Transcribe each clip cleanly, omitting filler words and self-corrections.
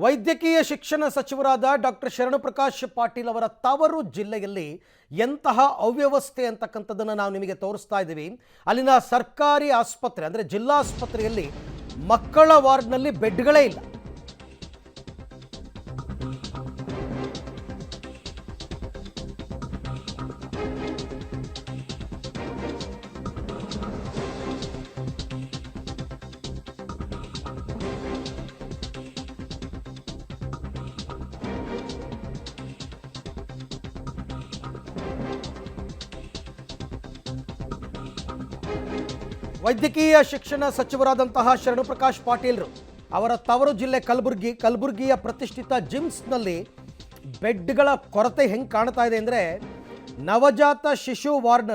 ವೈದ್ಯಕೀಯ ಶಿಕ್ಷಣ ಸಚಿವರಾದ ಡಾಕ್ಟರ್ ಶರಣಪ್ರಕಾಶ್ ಪಾಟೀಲ್ ಅವರ ತವರು ಜಿಲ್ಲೆಯಲ್ಲಿ ಎಂತಹ ಅವ್ಯವಸ್ಥೆ ಅಂತಕ್ಕಂಥದ್ದನ್ನು ನಾವು ನಿಮಗೆ ತೋರಿಸ್ತಾ ಇದ್ದೀವಿ. ಅಲ್ಲಿನ ಸರ್ಕಾರಿ ಆಸ್ಪತ್ರೆ ಅಂದರೆ ಜಿಲ್ಲಾ ಆಸ್ಪತ್ರೆಯಲ್ಲಿ ಮಕ್ಕಳ ವಾರ್ಡ್ನಲ್ಲಿ ಬೆಡ್ಗಳೇ ಇಲ್ಲ. ವೈದ್ಯಕೀಯ ಶಿಕ್ಷಣ ಸಚಿವರಾದಂತಹ ಶರಣಪ್ರಕಾಶ್ ಪಾಟೀಲ್ರು ಅವರ ತವರು ಜಿಲ್ಲೆ ಕಲಬುರಗಿಯ ಪ್ರತಿಷ್ಠಿತ ಜಿಮ್ಸ್ನಲ್ಲಿ ಬೆಡ್ಗಳ ಕೊರತೆ ಹೆಂಗೆ ಕಾಣ್ತಾ ಇದೆ ಅಂದರೆ, ನವಜಾತ ಶಿಶು ವಾರ್ಡ್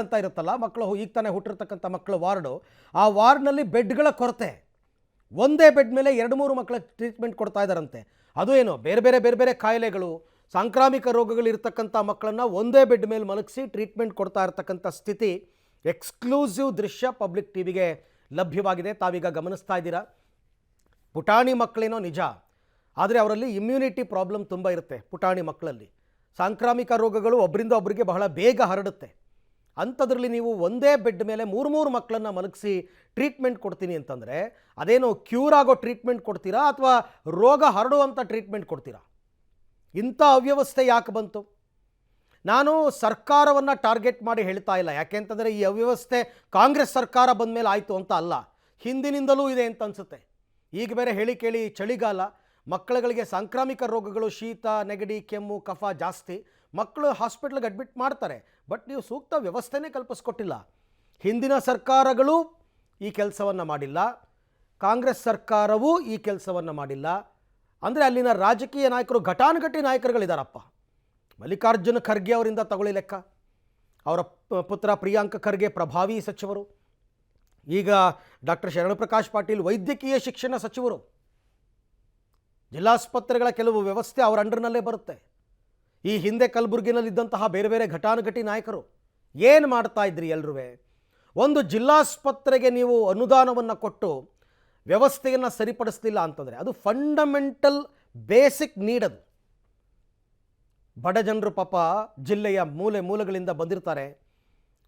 ಅಂತ ಇರುತ್ತಲ್ಲ, ಮಕ್ಕಳು ಈಗ ತಾನೇ ಹುಟ್ಟಿರ್ತಕ್ಕಂಥ ಮಕ್ಕಳ ವಾರ್ಡು, ಆ ವಾರ್ಡ್ನಲ್ಲಿ ಬೆಡ್ಗಳ ಕೊರತೆ. ಒಂದೇ ಬೆಡ್ ಮೇಲೆ 2-3 ಮಕ್ಕಳ ಟ್ರೀಟ್ಮೆಂಟ್ ಕೊಡ್ತಾ ಇದ್ದಾರಂತೆ. ಅದು ಏನು ಬೇರೆ ಬೇರೆ ಕಾಯಿಲೆಗಳು, ಸಾಂಕ್ರಾಮಿಕ ರೋಗಗಳಿರ್ತಕ್ಕಂಥ ಮಕ್ಕಳನ್ನು ಒಂದೇ ಬೆಡ್ ಮೇಲೆ ಮಲಗಿಸಿ ಟ್ರೀಟ್ಮೆಂಟ್ ಕೊಡ್ತಾ ಇರ್ತಕ್ಕಂಥ ಸ್ಥಿತಿ ಎಕ್ಸ್ಕ್ಲೂಸಿವ್ ದೃಶ್ಯ ಪಬ್ಲಿಕ್ ಟಿವಿಗೆ ಲಭ್ಯವಾಗಿದೆ. ತಾವೀಗ ಗಮನಿಸ್ತಾ ಇದ್ದೀರಾ. ಪುಟಾಣಿ ಮಕ್ಕಳೇನೋ ನಿಜ, ಆದರೆ ಅವರಲ್ಲಿ ಇಮ್ಯುನಿಟಿ ಪ್ರಾಬ್ಲಮ್ ತುಂಬ ಇರುತ್ತೆ. ಪುಟಾಣಿ ಮಕ್ಕಳಲ್ಲಿ ಸಾಂಕ್ರಾಮಿಕ ರೋಗಗಳು ಒಬ್ಬರಿಂದ ಒಬ್ಬರಿಗೆ ಬಹಳ ಬೇಗ ಹರಡುತ್ತೆ. ಅಂಥದ್ರಲ್ಲಿ ನೀವು ಒಂದೇ ಬೆಡ್ ಮೇಲೆ 3 ಮಕ್ಕಳನ್ನು ಮಲಗಿಸಿ ಟ್ರೀಟ್ಮೆಂಟ್ ಕೊಡ್ತೀನಿ ಅಂತಂದರೆ ಅದೇನೋ ಕ್ಯೂರ್ ಆಗೋ ಟ್ರೀಟ್ಮೆಂಟ್ ಕೊಡ್ತೀರಾ ಅಥವಾ ರೋಗ ಹರಡುವಂಥ ಟ್ರೀಟ್ಮೆಂಟ್ ಕೊಡ್ತೀರಾ? ಇಂಥ ಅವ್ಯವಸ್ಥೆ ಯಾಕೆ ಬಂತು? ನಾನು ಸರ್ಕಾರವನ್ನು ಟಾರ್ಗೆಟ್ ಮಾಡಿ ಹೇಳ್ತಾ ಇಲ್ಲ, ಯಾಕೆಂತಂದರೆ ಈ ಅವ್ಯವಸ್ಥೆ ಕಾಂಗ್ರೆಸ್ ಸರ್ಕಾರ ಬಂದ ಮೇಲೆ ಆಯಿತು ಅಂತ ಅಲ್ಲ, ಹಿಂದಿನಿಂದಲೂ ಇದೆ ಅಂತ ಅನಿಸುತ್ತೆ. ಈಗ ಬೇರೆ ಹೇಳಿ ಕೇಳಿ ಚಳಿಗಾಲ, ಮಕ್ಕಳುಗಳಿಗೆ ಸಾಂಕ್ರಾಮಿಕ ರೋಗಗಳು, ಶೀತ, ನೆಗಡಿ, ಕೆಮ್ಮು, ಕಫ ಜಾಸ್ತಿ, ಮಕ್ಕಳು ಹಾಸ್ಪಿಟ್ಲಿಗೆ ಅಡ್ಮಿಟ್ ಮಾಡ್ತಾರೆ. ಬಟ್ ನೀವು ಸೂಕ್ತ ವ್ಯವಸ್ಥೆನೇ ಕಲ್ಪಿಸ್ಕೊಟ್ಟಿಲ್ಲ. ಹಿಂದಿನ ಸರ್ಕಾರಗಳು ಈ ಕೆಲಸವನ್ನು ಮಾಡಿಲ್ಲ, ಕಾಂಗ್ರೆಸ್ ಸರ್ಕಾರವೂ ಈ ಕೆಲಸವನ್ನು ಮಾಡಿಲ್ಲ. ಅಂದರೆ ಅಲ್ಲಿನ ರಾಜಕೀಯ ನಾಯಕರು ಘಟಾನುಘಟಿ ನಾಯಕರುಗಳಿದ್ದಾರಪ್ಪ. ಮಲ್ಲಿಕಾರ್ಜುನ ಖರ್ಗೆ ಅವರಿಂದ ತಗೊಳ್ಳಿ ಲೆಕ್ಕ, ಅವರ ಪುತ್ರ ಪ್ರಿಯಾಂಕ ಖರ್ಗೆ ಪ್ರಭಾವಿ ಸಚಿವರು, ಈಗ ಡಾಕ್ಟರ್ ಶರಣಪ್ರಕಾಶ್ ಪಾಟೀಲ್ ವೈದ್ಯಕೀಯ ಶಿಕ್ಷಣ ಸಚಿವರು. ಜಿಲ್ಲಾಸ್ಪತ್ರೆಗಳ ಕೆಲವು ವ್ಯವಸ್ಥೆ ಅವರ ಅಂಡರ್ನಲ್ಲೇ ಬರುತ್ತೆ. ಈ ಹಿಂದೆ ಕಲಬುರಗಿನಲ್ಲಿದ್ದಂತಹ ಬೇರೆ ಘಟಾನುಘಟಿ ನಾಯಕರು ಏನು ಮಾಡ್ತಾ ಇದ್ರಿ ಎಲ್ಲರೂ? ಒಂದು ಜಿಲ್ಲಾಸ್ಪತ್ರೆಗೆ ನೀವು ಅನುದಾನವನ್ನು ಕೊಟ್ಟು ವ್ಯವಸ್ಥೆಯನ್ನು ಸರಿಪಡಿಸಲಿಲ್ಲ ಅಂತಂದರೆ ಅದು ಫಂಡಮೆಂಟಲ್ ಬೇಸಿಕ್ ನೀಡ್. ಅದು ಬಡ ಜನರು ಪಾಪ ಜಿಲ್ಲೆಯ ಮೂಲೆಗಳಿಂದ ಬಂದಿರ್ತಾರೆ,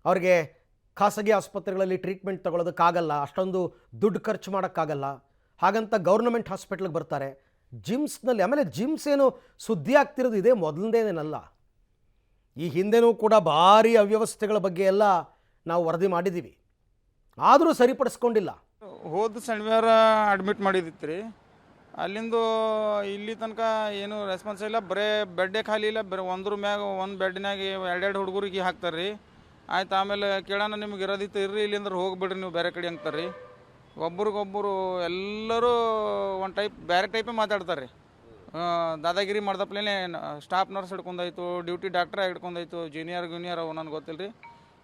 ಅವ್ರಿಗೆ ಖಾಸಗಿ ಆಸ್ಪತ್ರೆಗಳಲ್ಲಿ ಟ್ರೀಟ್ಮೆಂಟ್ ತಗೊಳ್ಳೋದಕ್ಕಾಗಲ್ಲ, ಅಷ್ಟೊಂದು ದುಡ್ಡು ಖರ್ಚು ಮಾಡೋಕ್ಕಾಗಲ್ಲ. ಹಾಗಂತ ಗೌರ್ನಮೆಂಟ್ ಹಾಸ್ಪಿಟ್ಲಿಗೆ ಬರ್ತಾರೆ, ಜಿಮ್ಸ್ನಲ್ಲಿ. ಆಮೇಲೆ ಜಿಮ್ಸ್ ಏನು ಸುದ್ದಿ ಆಗ್ತಿರೋದು ಇದೇ ಮೊದಲನೇನಲ್ಲ, ಈ ಹಿಂದೆನೂ ಕೂಡ ಭಾರಿ ಅವ್ಯವಸ್ಥೆಗಳ ಬಗ್ಗೆ ಎಲ್ಲ ನಾವು ವರದಿ ಮಾಡಿದ್ದೀವಿ, ಆದರೂ ಸರಿಪಡಿಸ್ಕೊಂಡಿಲ್ಲ. ಹೋದ ಶನಿವಾರ ಅಡ್ಮಿಟ್ ಮಾಡಿದಿತ್ತು ರೀ, ಅಲ್ಲಿಂದು ಇಲ್ಲಿ ತನಕ ಏನು ರೆಸ್ಪಾನ್ಸ್ ಇಲ್ಲ. ಬರೀ ಬೆಡ್ಡೇ ಖಾಲಿ ಇಲ್ಲ, ಬರೀ ಒಂದ್ರ ಮ್ಯಾಗ ಒಂದು ಬೆಡ್ನಾಗ 2 ಹುಡುಗರಿಗೆ ಹಾಕ್ತಾರೆ ರೀ. ಆಯ್ತು, ಆಮೇಲೆ ಕೇಳೋಣ ನಿಮ್ಗೆ ಇರೋದಿತ್ತು ಇರ್ರಿ, ಇಲ್ಲಿಂದ್ರೆ ಹೋಗಿಬಿಡ್ರಿ ನೀವು ಬೇರೆ ಕಡೆ ಅಂತಾರೆ ರೀ. ಒಬ್ರಿಗೊಬ್ಬರು ಎಲ್ಲರೂ ಒಂದು ಟೈಪ್ ಬೇರೆ ಟೈಪೇ ಮಾತಾಡ್ತಾರೆ ರೀ. ದಾದಾಗಿರಿ ಮಾಡ್ದಪ್ಲೇ ಸ್ಟಾಫ್ ನರ್ಸ್ ಹಿಡ್ಕೊಂಡಾಯ್ತು, ಡ್ಯೂಟಿ ಡಾಕ್ಟ್ರ ಹಿಡ್ಕೊಂಡಾಯ್ತು, ಜೂನಿಯರ್ ಅವು ನನಗೆ ಗೊತ್ತಿಲ್ಲ ರೀ.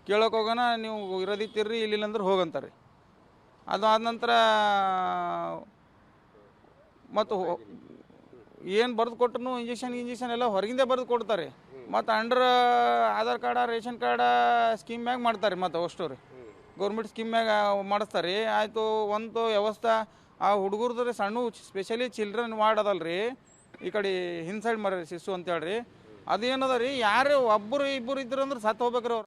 ಕೇಳೋಕೆ ಹೋಗೋಣ, ನೀವು ಇರೋದಿತ್ತಿರ್ರಿ, ಇಲ್ಲಿಲ್ಲಂದ್ರೆ ಹೋಗಂತಾರೆ ರೀ. ಅದು ಆದ ನಂತರ ಮತ್ತು ಏನು ಬರೆದು ಕೊಟ್ಟರು ಇಂಜೆಕ್ಷನ್ ಎಲ್ಲ ಹೊರಗಿಂದೇ ಬರೆದು ಕೊಡ್ತಾರೆ. ಮತ್ತು under Aadhaar card, ration card scheme ಮ್ಯಾಗ ಮಾಡ್ತಾರೆ. ಮತ್ತು ಅಷ್ಟು ರೀ ಗೌರ್ಮೆಂಟ್ ಸ್ಕೀಮ್ ಮ್ಯಾಗ ಮಾಡಿಸ್ತಾರೆ ರೀ. ಆಯಿತು, ಒಂದು ವ್ಯವಸ್ಥೆ ಆ ಹುಡುಗರ್ದು ರೀ, ಸಣ್ಣ ಸ್ಪೆಷಲಿ ಚಿಲ್ಡ್ರನ್ ವಾರ್ಡ್ ಅದಲ್ಲ ರೀ, ಈ ಕಡೆ ಹಿಂದ್ ಸೈಡ್ ಶಿಶು ಅಂತೇಳಿ ರೀ, ಅದೇನದ ರೀ, ಯಾರು ಒಬ್ಬರು ಇಬ್ಬರು ಇದ್ರು ಅಂದ್ರೆ ಸತ್ತು ಹೋಗ್ಬೇಕ್ರಿ ಅವ್ರು.